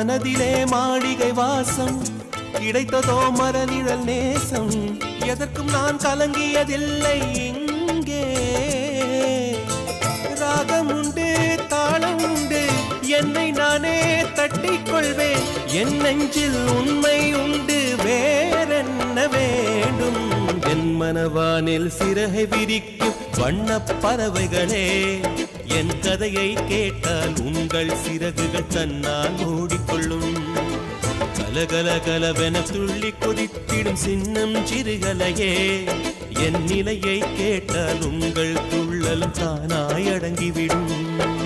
மனதிலே மாளிகை வாசம், கிடைத்ததோ மரநிழல் நேசம். எதற்கும் நான் கலங்கியதில்லை இங்கே. ராகம் உண்டு, தாளம் உண்டு, என்னை நானே தட்டிக் கொள்வேன். என் நெஞ்சில் உண்மை உண்டு, வேறென்ன வேண்டும்? என் மனவானில் சிறகை விரிக்கும் வண்ணப் பறவைகளே, என் கதையை கேட்டால் உங்கள் சிறகுகள் தன்னால் மூடிக்கொள்ளும். கலகல கலவென துள்ளி கொதித்திடும் சின்னம் சிறுகலையே, என் நிலையை கேட்டால் உங்கள் துள்ளலும் தானாய் அடங்கிவிடும்.